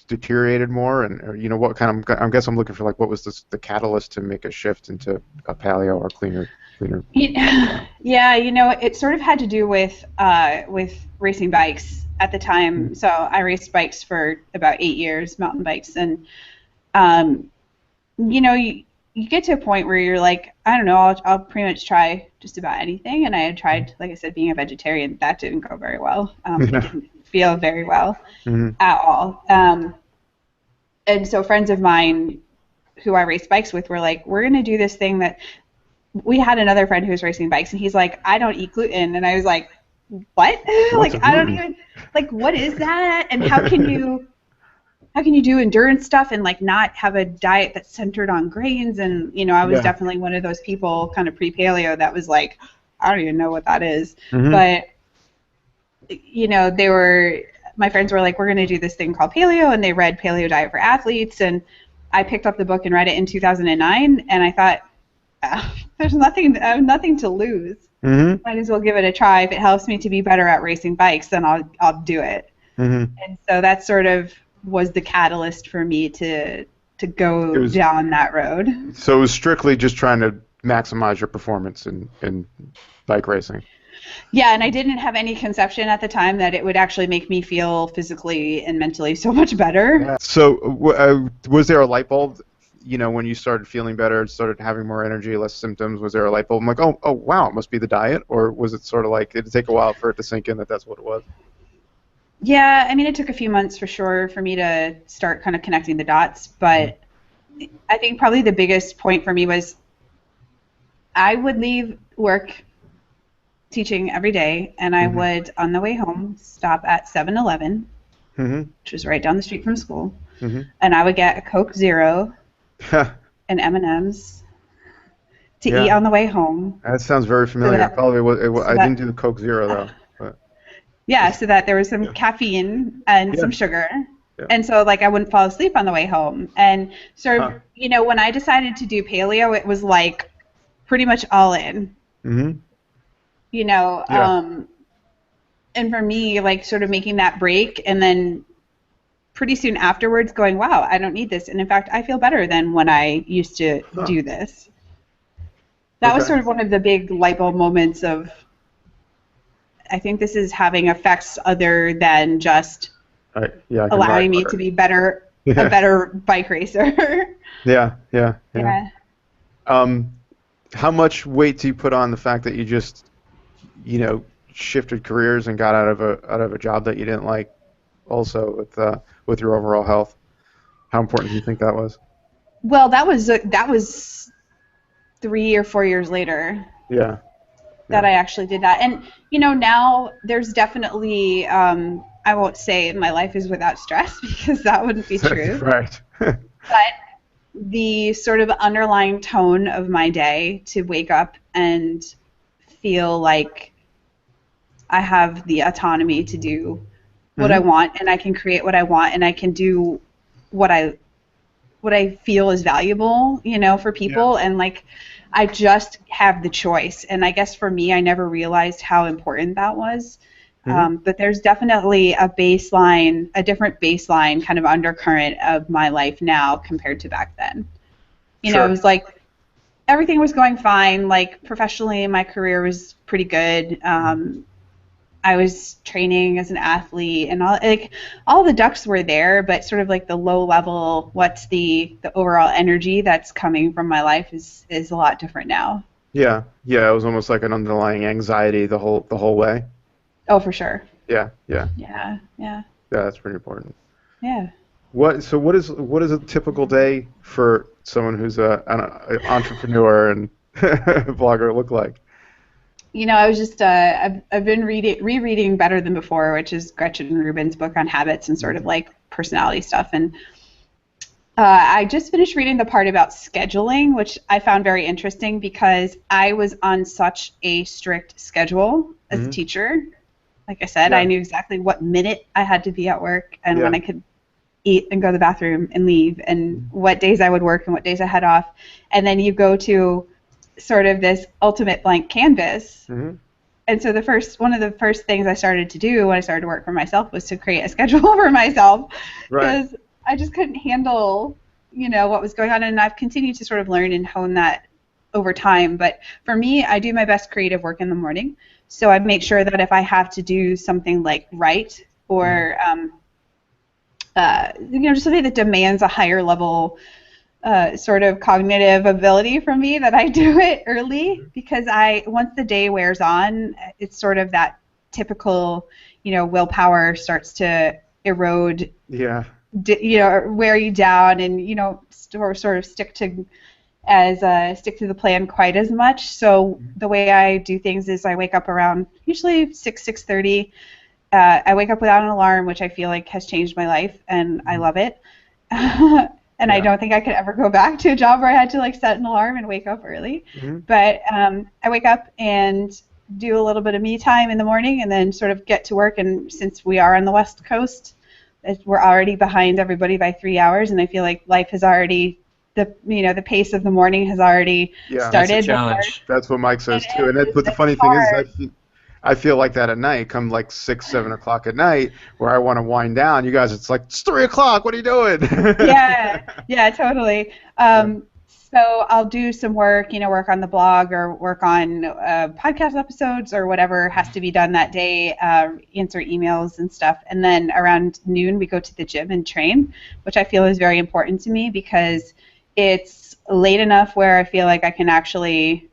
deteriorated more, and what kind of, I guess I'm looking for like what was the catalyst to make a shift into a paleo or cleaner cleaner? Yeah, it sort of had to do with racing bikes at the time. So I raced bikes for about 8 years, mountain bikes, and you get to a point where you're like, I don't know, I'll pretty much try just about anything. And I had tried, like I said, being a vegetarian. That didn't go very well. It didn't feel very well at all. And so friends of mine who I raced bikes with were like, we're going to do this thing that we had another friend who was racing bikes, and he's like, I don't eat gluten. And I was like, what? Like, I don't even, like, what is that? And how can you do endurance stuff and like not have a diet that's centered on grains? And I was definitely one of those people kind of pre-paleo that was like, I don't even know what that is. But my friends were like, we're going to do this thing called paleo, and they read Paleo Diet for Athletes, and I picked up the book and read it in 2009, and I thought, I have nothing to lose. Might as well give it a try. If it helps me to be better at racing bikes, then I'll do it. And so that sort of was the catalyst for me to go down that road. So it was strictly just trying to maximize your performance in bike racing. Yeah, and I didn't have any conception at the time that it would actually make me feel physically and mentally so much better. Yeah. So was there a light bulb, when you started feeling better, started having more energy, less symptoms? Was there a light bulb? I'm like, oh wow, it must be the diet? Or was it sort of like, did it take a while for it to sink in that that's what it was? Yeah, I mean, it took a few months for sure for me to start kind of connecting the dots, but I think probably the biggest point for me was I would leave work teaching every day, and I would, on the way home, stop at 7-Eleven, which was right down the street from school, and I would get a Coke Zero and M&Ms to eat on the way home. That sounds very familiar. I didn't do the Coke Zero, though. But. Yeah, so that there was some caffeine and some sugar. Yeah. And so, like, I wouldn't fall asleep on the way home. And sort of, when I decided to do paleo, it was, like, pretty much all in. And for me, like, sort of making that break and then pretty soon afterwards going, wow, I don't need this. And, in fact, I feel better than when I used to do this. That was sort of one of the big light bulb moments of, I think this is having effects other than just allowing me to be a better bike racer. Yeah. How much weight do you put on the fact that you just, shifted careers and got out of a job that you didn't like, also with your overall health? How important do you think that was? Well, that was 3 or 4 years later. Yeah. That I actually did that. And, now there's definitely, I won't say my life is without stress because that wouldn't be true. Right. But the sort of underlying tone of my day to wake up and feel like I have the autonomy to do what I want, and I can create what I want, and I can do what I feel is valuable, for people. And, like, I just have the choice. And I guess for me, I never realized how important that was. But there's definitely a different baseline kind of undercurrent of my life now compared to back then. It was like everything was going fine. Like, professionally, my career was pretty good. I was training as an athlete, and all the ducks were there, but sort of like the low level, what's the overall energy that's coming from my life is a lot different now. Yeah, it was almost like an underlying anxiety the whole way. Oh, for sure. Yeah. Yeah, that's pretty important. Yeah. What is a typical day for someone who's an entrepreneur and blogger look like? I was just I've been rereading Better Than Before, which is Gretchen Rubin's book on habits and sort of like personality stuff, and I just finished reading the part about scheduling, which I found very interesting because I was on such a strict schedule as a teacher. Like I said, I knew exactly what minute I had to be at work and when I could eat and go to the bathroom and leave, and what days I would work and what days I had off. And then you go to sort of this ultimate blank canvas. And so one of the first things I started to do when I started to work for myself was to create a schedule for myself, because I just couldn't handle, what was going on. And I've continued to sort of learn and hone that over time. But for me, I do my best creative work in the morning. So I make sure that if I have to do something like write or just something that demands a higher level sort of cognitive ability from me, that I do it early, because once the day wears on, it's sort of that typical, willpower starts to erode. Yeah. Wear you down, and sort of stick to the plan quite as much. So the way I do things is I wake up around usually 6:30. I wake up without an alarm, which I feel like has changed my life, and I love it. And I don't think I could ever go back to a job where I had to like set an alarm and wake up early. Mm-hmm. But I wake up and do a little bit of me time in the morning, and then sort of get to work. And since we are on the West Coast, we're already behind everybody by 3 hours, and I feel like life has already the pace of the morning has already started. That's a challenge. That's what Mike says too. But the funny thing is, I feel like that at night, come like 6, 7 o'clock at night, where I want to wind down. You guys, it's like, it's 3 o'clock. What are you doing? Yeah, totally. So I'll do some work, work on the blog or work on podcast episodes or whatever has to be done that day, answer emails and stuff. And then around noon, we go to the gym and train, which I feel is very important to me because it's late enough where I feel like I can actually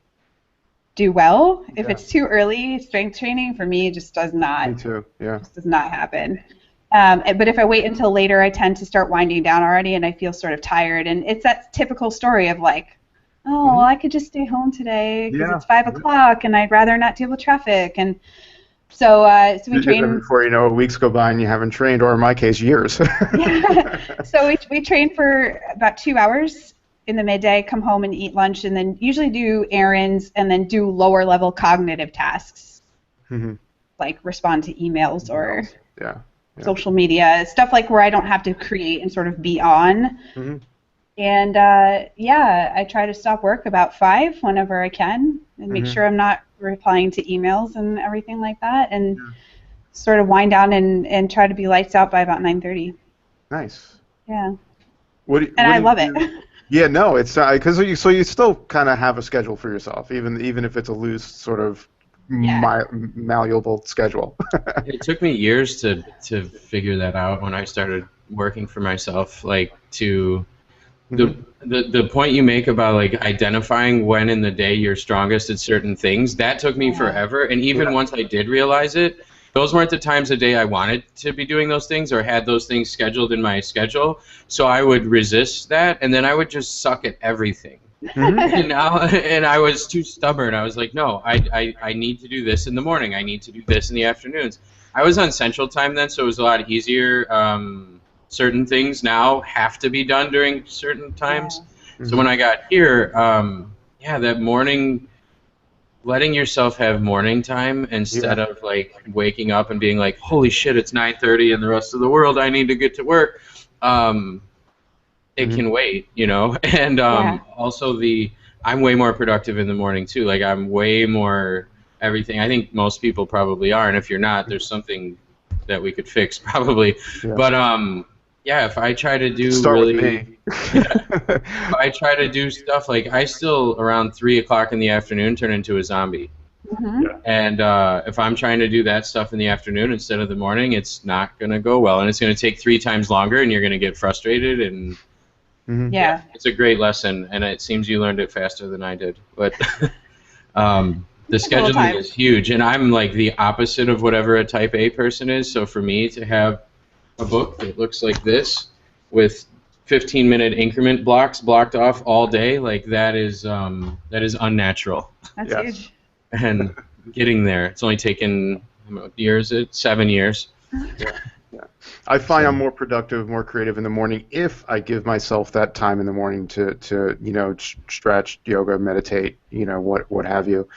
do well. If it's too early, strength training for me just does not. Me too. Yeah. Just does not happen. But if I wait until later, I tend to start winding down already, and I feel sort of tired. And it's that typical story of like, well, I could just stay home today because it's 5 o'clock, and I'd rather not deal with traffic. And so we train. Before you know, weeks go by and you haven't trained, or in my case, years. So we train for about 2 hours in the midday, come home and eat lunch, and then usually do errands and then do lower level cognitive tasks, like respond to emails or social media, stuff like where I don't have to create and sort of be on. And I try to stop work about 5 whenever I can and make sure I'm not replying to emails and everything like that, and sort of wind down and try to be lights out by about 9:30. Nice. Yeah. I love it. Yeah, no, it's because you still kind of have a schedule for yourself, even if it's a loose sort of malleable schedule. It took me years to figure that out when I started working for myself. Like the point you make about like identifying when in the day you're strongest at certain things, that took me forever. And even once I did realize it, those weren't the times of day I wanted to be doing those things or had those things scheduled in my schedule. So I would resist that, and then I would just suck at everything. And I was too stubborn. I was like, no, I need to do this in the morning. I need to do this in the afternoons. I was on Central Time then, so it was a lot easier. Certain things now have to be done during certain times. So when I got here, that morning, letting yourself have morning time instead of like waking up and being like, holy shit, it's 9:30 and the rest of the world, I need to get to work. It can wait, and also I'm way more productive in the morning too. Like I'm way more everything. I think most people probably are, and if you're not, there's something that we could fix probably. But if I try to do with me. If I try to do stuff like I still around 3 o'clock in the afternoon turn into a zombie. And if I'm trying to do that stuff in the afternoon instead of the morning, it's not going to go well, and it's going to take 3 times longer, and you're going to get frustrated. And it's a great lesson, and it seems you learned it faster than I did. But the scheduling is huge, and I'm like the opposite of whatever a type A person is. So for me to have a book that looks like this with 15-minute increment blocks blocked off all day, like that is unnatural. That's huge. And getting there, it's only taken 7 years. I find I'm more productive, more creative in the morning if I give myself that time in the morning to stretch, yoga, meditate, what have you.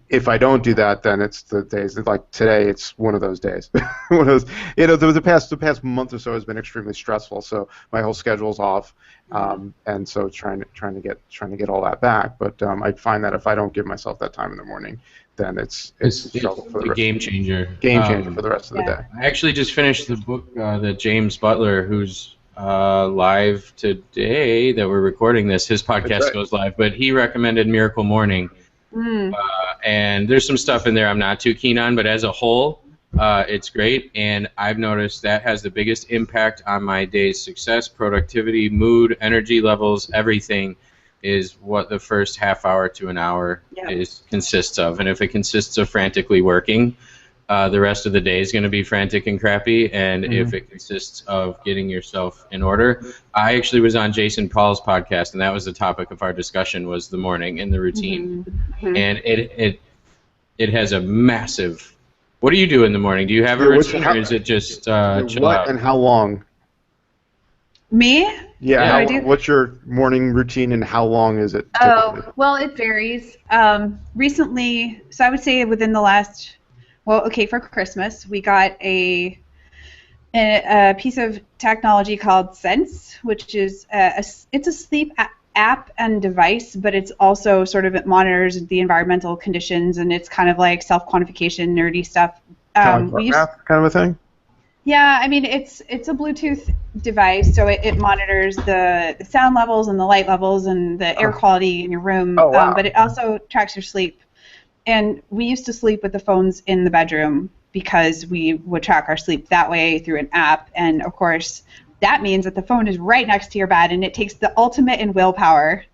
If I don't do that, then it's the days like today. It's one of those days. One of those, the past month or so has been extremely stressful. So my whole schedule's off, and so trying to get all that back. But I find that if I don't give myself that time in the morning, then it's a struggle for the game changer. Game changer for the rest of the day. I actually just finished the book that James Butler, who's live today that we're recording this. His podcast right. goes live, but he recommended Miracle Morning. And there's some stuff in there I'm not too keen on, but as a whole, it's great. And I've noticed that has the biggest impact on my day's success, productivity, mood, energy levels, everything is what the first half hour to an hour consists of. And if it consists of frantically working, the rest of the day is going to be frantic and crappy. And if it consists of getting yourself in order, I actually was on Jason Paul's podcast, and that was the topic of our discussion, was the morning and the routine. And it has a massive. What do you do in the morning? Do you have a routine, or is it just chill out? And how long? Me? Yeah. What's your morning routine, and how long is it? Oh, well, it varies. Recently, so I would say within the last. Well, okay, for Christmas, we got a piece of technology called Sense, which is it's a sleep app and device, but it's also sort of, it monitors the environmental conditions, and it's kind of like self-quantification, nerdy stuff. Kind of a thing? Yeah, I mean, it's a Bluetooth device, so it monitors the sound levels and the light levels and the air quality in your room, but it also tracks your sleep. And we used to sleep with the phones in the bedroom because we would track our sleep that way through an app. And, of course, that means that the phone is right next to your bed, and it takes the ultimate in willpower.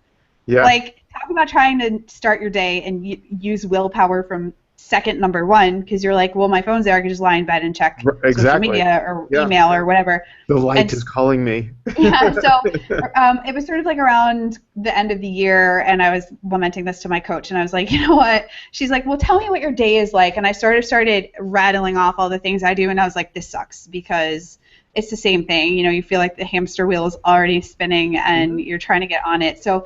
Yeah. Like, talk about trying to start your day and use willpower from second number one, because you're like, well, my phone's there. I can just lie in bed and check social media or email or whatever. The light is calling me. Yeah, so it was sort of like around the end of the year, and I was lamenting this to my coach, and I was like, you know what? She's like, well, tell me what your day is like. And I started rattling off all the things I do, and I was like, this sucks, because it's the same thing. You know, you feel like the hamster wheel is already spinning, and you're trying to get on it. So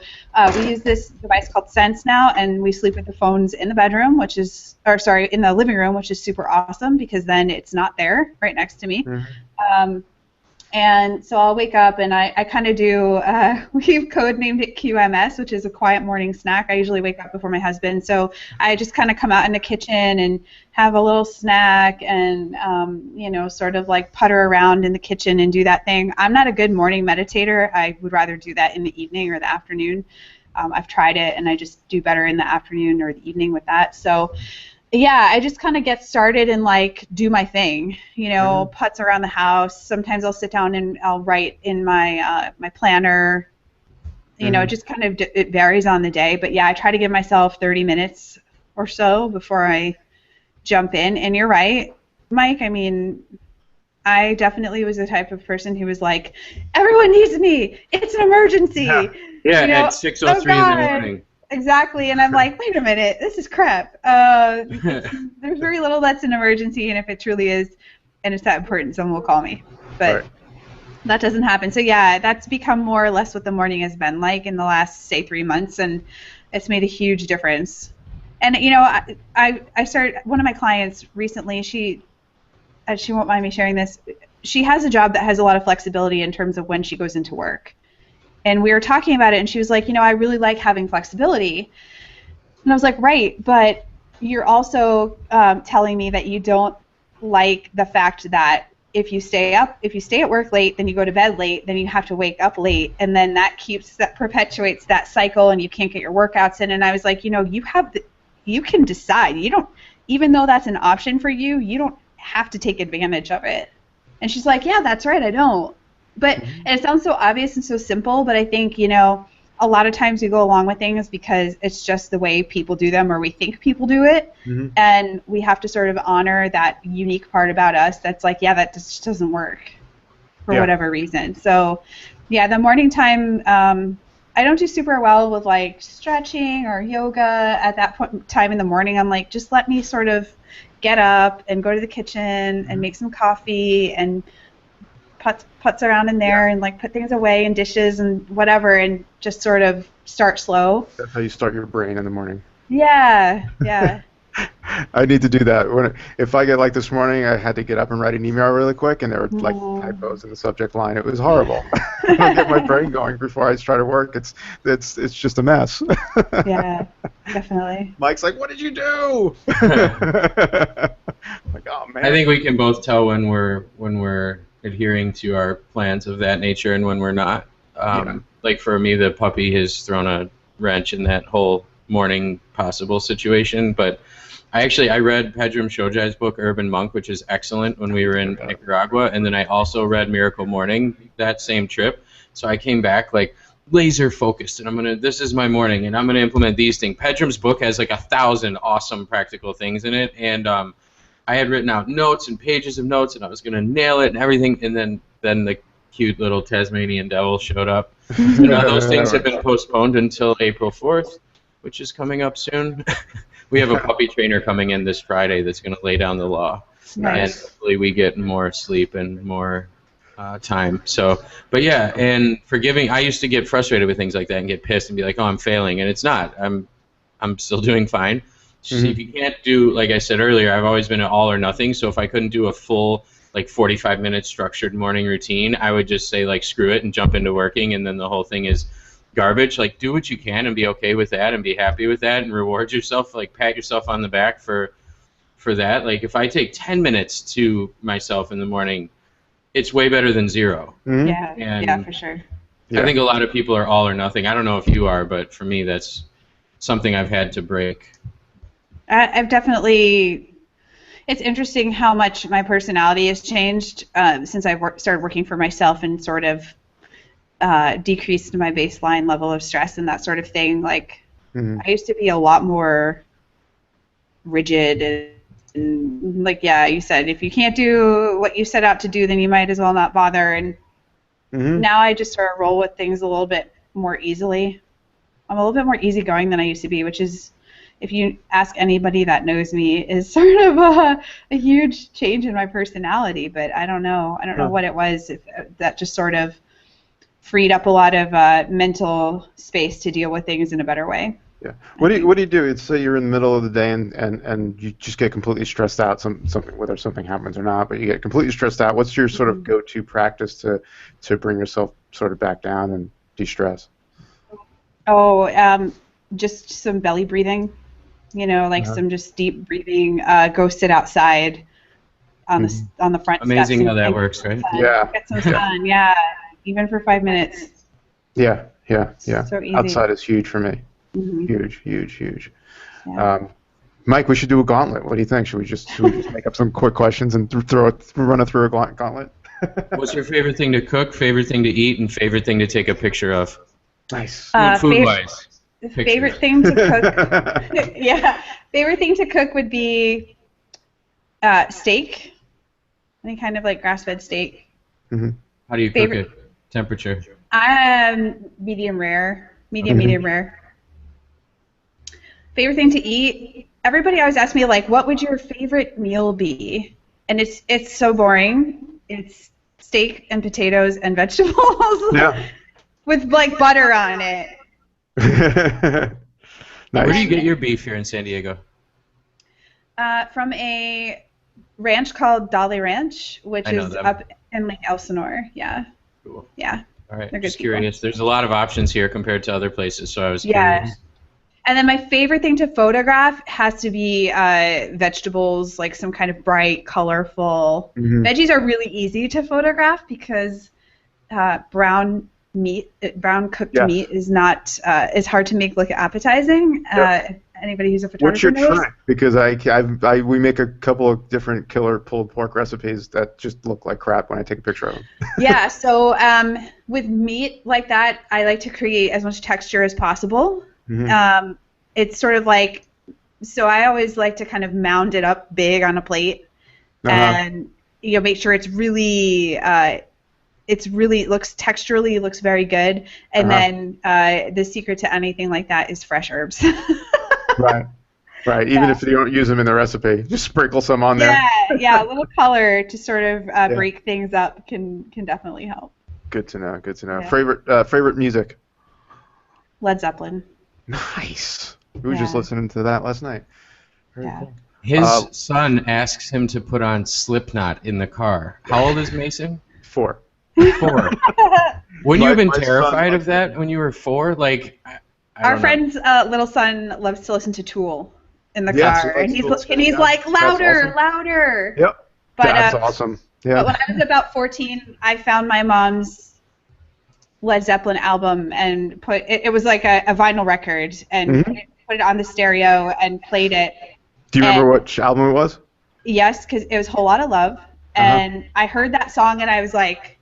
we use this device called Sense now, and we sleep with the phones in the bedroom, in the living room, which is super awesome, because then it's not there right next to me. And so I'll wake up, and I kind of do, we've code-named it QMS, which is a quiet morning snack. I usually wake up before my husband, so I just kind of come out in the kitchen and have a little snack and, sort of like putter around in the kitchen and do that thing. I'm not a good morning meditator. I would rather do that in the evening or the afternoon. I've tried it, and I just do better in the afternoon or the evening with that. So yeah, I just kind of get started and like do my thing, putz around the house. Sometimes I'll sit down and I'll write in my my planner. It just kind of it varies on the day, but yeah, I try to give myself 30 minutes or so before I jump in. And you're right, Mike. I mean, I definitely was the type of person who was like, everyone needs me. It's an emergency. Yeah, at 6:03 in the morning. Exactly, and I'm like, wait a minute, this is crap. There's very little that's an emergency, and if it truly is, and it's that important, someone will call me. But that doesn't happen. So yeah, that's become more or less what the morning has been like in the last, say, 3 months, and it's made a huge difference. And I started, one of my clients recently, she won't mind me sharing this. She has a job that has a lot of flexibility in terms of when she goes into work. And we were talking about it, and she was like, I really like having flexibility. And I was like, right, but you're also telling me that you don't like the fact that if you stay at work late, then you go to bed late, then you have to wake up late, and then that perpetuates that cycle, and you can't get your workouts in. And I was like, you can decide. You don't, even though that's an option for you, you don't have to take advantage of it. And she's like, yeah, that's right, I don't. But and it sounds so obvious and so simple, but I think, a lot of times we go along with things because it's just the way people do them, or we think people do it, and we have to sort of honor that unique part about us that's like, yeah, that just doesn't work for whatever reason. So, yeah, the morning time, I don't do super well with, like, stretching or yoga at that point in time in the morning. I'm like, just let me sort of get up and go to the kitchen and make some coffee and putz around in there and like put things away and dishes and whatever, and just sort of start slow. That's how you start your brain in the morning. Yeah. I need to do that. If I get like this morning, I had to get up and write an email really quick, and there were like typos in the subject line. It was horrible. I don't get my brain going before I try to work. It's just a mess. Yeah, definitely. Mike's like, "What did you do?" Like, oh man. I think we can both tell when we're adhering to our plans of that nature and when we're not. Like for me, the puppy has thrown a wrench in that whole morning possible situation. But I read Pedram Shojai's book Urban Monk, which is excellent, when we were in Nicaragua, and then I also read Miracle Morning that same trip. So I came back like laser focused, and this is my morning, and I'm gonna implement these things. Pedram's book has like 1,000 awesome practical things in it, and I had written out notes and pages of notes, and I was gonna nail it and everything, and then the cute little Tasmanian devil showed up. Those things have been postponed until April 4th, which is coming up soon. We have a puppy trainer coming in this Friday that's going to lay down the law. Nice. And hopefully we get more sleep and more time. So, but yeah, and forgiving, I used to get frustrated with things like that and get pissed and be like, oh, I'm failing. And it's not. I'm still doing fine. See, if you can't do, like I said earlier, I've always been an all or nothing. So if I couldn't do a full, like 45-minute structured morning routine, I would just say, like, screw it and jump into working. And then the whole thing is garbage. Like, do what you can and be okay with that and be happy with that and reward yourself, like pat yourself on the back for that. Like, if I take 10 minutes to myself in the morning, it's way better than 0. Yeah, for sure. I think a lot of people are all or nothing. I don't know if you are, but for me, that's something I've had to break. I've definitely, it's interesting how much my personality has changed since I started working for myself and sort of decreased my baseline level of stress and that sort of thing. Like, I used to be a lot more rigid and like, yeah, you said, if you can't do what you set out to do, then you might as well not bother. And now I just sort of roll with things a little bit more easily. I'm a little bit more easygoing than I used to be, which is, if you ask anybody that knows me, is sort of a huge change in my personality. But I don't know. I don't know what it was, if that just sort of freed up a lot of mental space to deal with things in a better way. Yeah. What do you do? It's say you're in the middle of the day and you just get completely stressed out. Something, whether something happens or not, but you get completely stressed out. What's your sort of go-to practice to bring yourself sort of back down and de-stress? Oh, just some belly breathing. Like some just deep breathing. Go sit outside on the front. Amazing how that works, right? Yeah. Get some sun. Yeah. Even for 5 minutes. Yeah. So easy. Outside is huge for me. Huge. Yeah. Mike, we should do a gauntlet. What do you think? Should we just make up some quick questions and run it through a gauntlet? What's your favorite thing to cook, favorite thing to eat, and favorite thing to take a picture of? Nice. Food-wise. Favorite thing to cook? Yeah. Favorite thing to cook would be steak. Any kind of like grass-fed steak. How do you cook it? Temperature? Medium rare. Medium rare. Favorite thing to eat? Everybody always asks me, like, what would your favorite meal be? And it's so boring. It's steak and potatoes and vegetables. Yeah. With, like, butter on it. Nice. Where do you get your beef here in San Diego? From a ranch called Dolly Ranch, which is up in Lake Elsinore. Yeah. Cool. Yeah. All right. They're Just good people. curious. There's a lot of options here compared to other places, so I was curious. And then my favorite thing to photograph has to be vegetables, like some kind of bright, colorful. Veggies are really easy to photograph because brown cooked meat is not is hard to make look appetizing. Anybody who's a photographer knows. What's your knows. trick? Because we make a couple of different killer pulled pork recipes that just look like crap when I take a picture of them. Yeah, so with meat like that, I like to create as much texture as possible. It's sort of like, so I always like to kind of mound it up big on a plate and make sure it's really texturally looks very good, and then the secret to anything like that is fresh herbs. Right. Even if you don't use them in the recipe, just sprinkle some on there. Yeah, a little color to sort of break things up can definitely help. Good to know. Yeah. Favorite music? Led Zeppelin. Nice. We were just listening to that last night. Very cool. His son asks him to put on Slipknot in the car. How old is Mason? 4. 4. Wouldn't you have been terrified of that when you were 4? Like, our friend's little son loves to listen to Tool in the car, and he's like, louder, louder. Yep. But that's awesome. Yeah. But when I was about 14, I found my mom's Led Zeppelin album and it was like a vinyl record, and put it on the stereo and played it. Do you remember which album it was? Yes, because it was Whole Lotta Love. And I heard that song and I was like,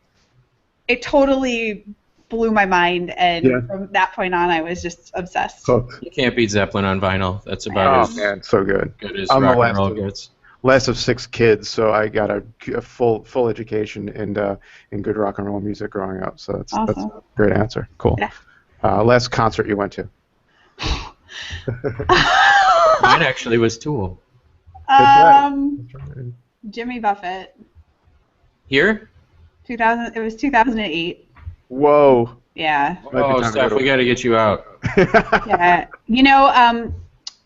it totally blew my mind. And from that point on, I was just obsessed. You can't beat Zeppelin on vinyl. That's about man, so good. Good as rock and roll gets. Last of 6 kids, so I got a full education in good rock and roll music growing up. So that's a great answer. Cool. Yeah. Last concert you went to? Mine actually was Tool. That's right. Jimmy Buffett. Here? 2000. It was 2008. Whoa. Yeah. Oh, Steph, we got to get you out. Yeah. You know,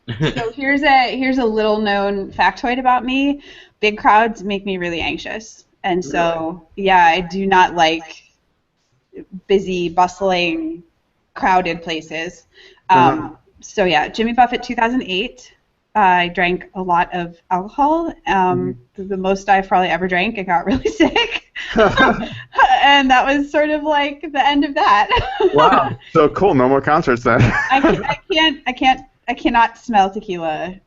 so here's a little known factoid about me. Big crowds make me really anxious. And so, yeah, I do not like busy, bustling, crowded places. So yeah, Jimmy Buffett 2008. I drank a lot of alcohol. The most I've probably ever drank. I got really sick. And that was sort of like the end of that. Wow. So cool. No more concerts then. I cannot smell tequila.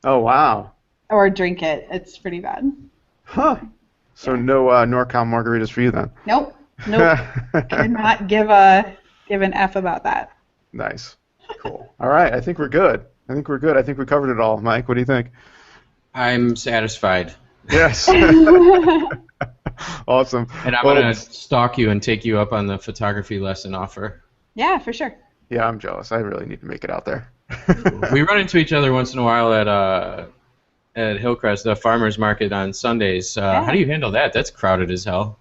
Oh, wow. Or drink it. It's pretty bad. Huh. So no NorCal margaritas for you then? Nope. Cannot give an F about that. Nice. Cool. All right. I think we're good. I think we covered it all. Mike, what do you think? I'm satisfied. Yes. Awesome. And I'm going to stalk you and take you up on the photography lesson offer. Yeah, for sure. Yeah, I'm jealous. I really need to make it out there. We run into each other once in a while at Hillcrest, the farmers market on Sundays. How do you handle that? That's crowded as hell.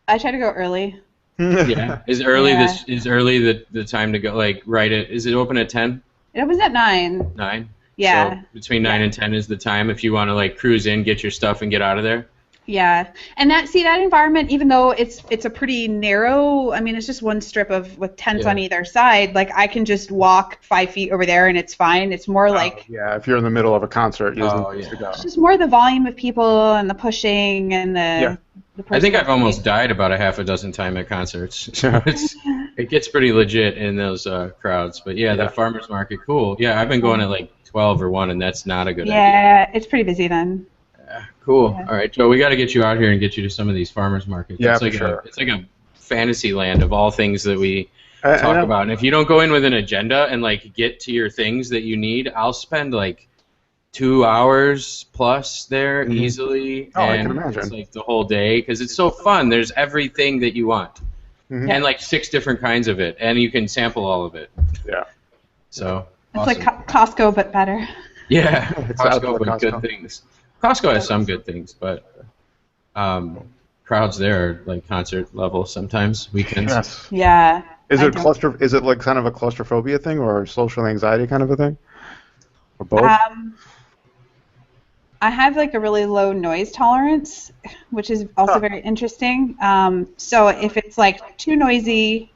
I try to go early. Yeah. Is early the time to go, like, right at, is it open at 10? It opens at 9. 9? Yeah. So between 9 and 10 is the time if you want to, like, cruise in, get your stuff, and get out of there? Yeah. And that environment, even though it's a pretty narrow, I mean, it's just one strip with tents on either side, like, I can just walk 5 feet over there and it's fine. It's more like... Yeah, if you're in the middle of a concert, you just to go. It's just more the volume of people and the pushing and the I think I've almost died about a half a dozen times at concerts. So it gets pretty legit in those crowds. But yeah, the farmers market, cool. Yeah, I've been going at like 12 or 1, and that's not a good idea. Yeah, it's pretty busy then. Yeah, cool. Yeah. All right, Joe, we got to get you out here and get you to some of these farmers markets. Yeah, it's like a fantasy land of all things that we talk about. And if you don't go in with an agenda and like get to your things that you need, I'll spend like 2 hours plus there easily. Oh, and I can imagine. It's like the whole day because it's so fun. There's everything that you want. And like 6 different kinds of it, and you can sample all of it. Yeah. So it's like Costco but better. Yeah, Costco with good things. Costco has some good things, but crowds there are like concert level sometimes weekends. Yes. Yeah. Is it like kind of a claustrophobia thing or social anxiety kind of a thing? Or both? I have like a really low noise tolerance, which is also very interesting. So if it's like too noisy,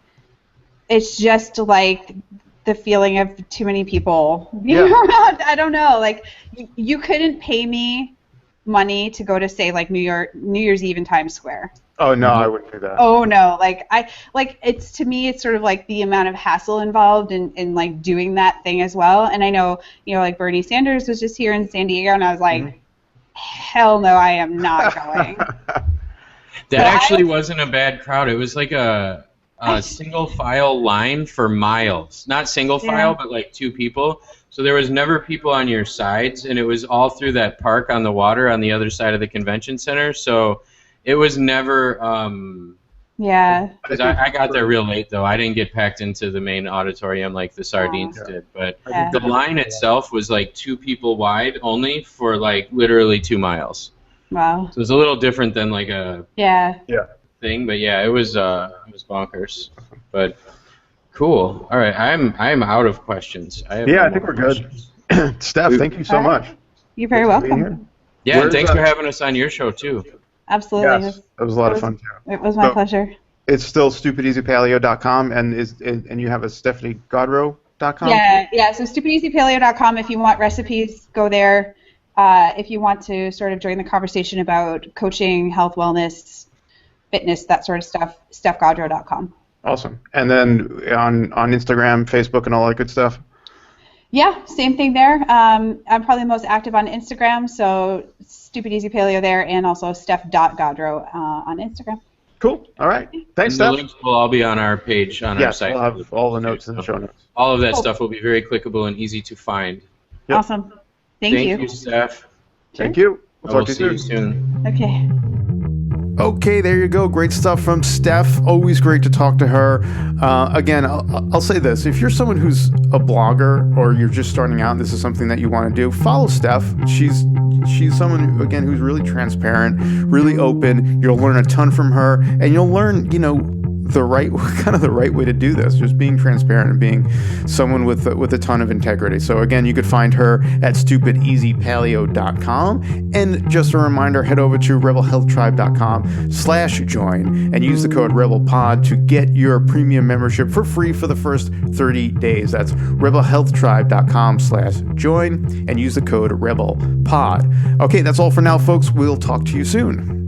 it's just like the feeling of too many people being around. I don't know. Like you couldn't pay me money to go to say like New Year's Eve in Times Square. Oh no, I wouldn't do that. Oh no, it's to me it's sort of like the amount of hassle involved in like doing that thing as well. And I know, like Bernie Sanders was just here in San Diego, and I was like, hell no, I am not going. That actually wasn't a bad crowd. It was like a single file line for miles. Not single file, but like 2 people. So there was never people on your sides, and it was all through that park on the water on the other side of the convention center. So it was never. Because I got there real late, though. I didn't get packed into the main auditorium like the Sardines did. But the line itself was like 2 people wide only for like literally 2 miles. Wow. So it was a little different than like a thing, but yeah, it was bonkers. But cool. All right, I'm out of questions. I think we're good. Steph, thank you so much. You're very welcome. Yeah, and thanks for having us on your show too. Absolutely. Yes, it was a lot of fun too. It was my pleasure. It's still stupideasypaleo.com, and you have a StephanieGaudreau.com? Yeah, so stupideasypaleo.com. If you want recipes, go there. if you want to sort of join the conversation about coaching, health, wellness, fitness, that sort of stuff, stephgaudreau.com. Awesome. And then on Instagram, Facebook, and all that good stuff? Yeah, same thing there. I'm probably most active on Instagram, so Stupid Easy Paleo there, and also Steph.Gaudreau on Instagram. Cool. All right. Thanks, Steph. The links will all be on our page on our site. We'll have all the notes in the show notes. All of that stuff will be very clickable and easy to find. Yep. Awesome. Thank you. Thank you, Steph. Thank you. I will see you soon. Okay. Okay, there you go. Great stuff from Steph. Always great to talk to her. Again, I'll say this. If you're someone who's a blogger or you're just starting out and this is something that you want to do, follow Steph. She's someone, again, who's really transparent, really open. You'll learn a ton from her, and you'll learn, the right way to do this, just being transparent and being someone with a ton of integrity. So again, you could find her at stupideasypaleo.com, and just a reminder, head over to rebelhealthtribe.com/join and use the code REBELPOD to get your premium membership for free for the first 30 days. That's rebelhealthtribe.com/join and use the code REBELPOD. Okay, that's all for now, folks. We'll talk to you soon.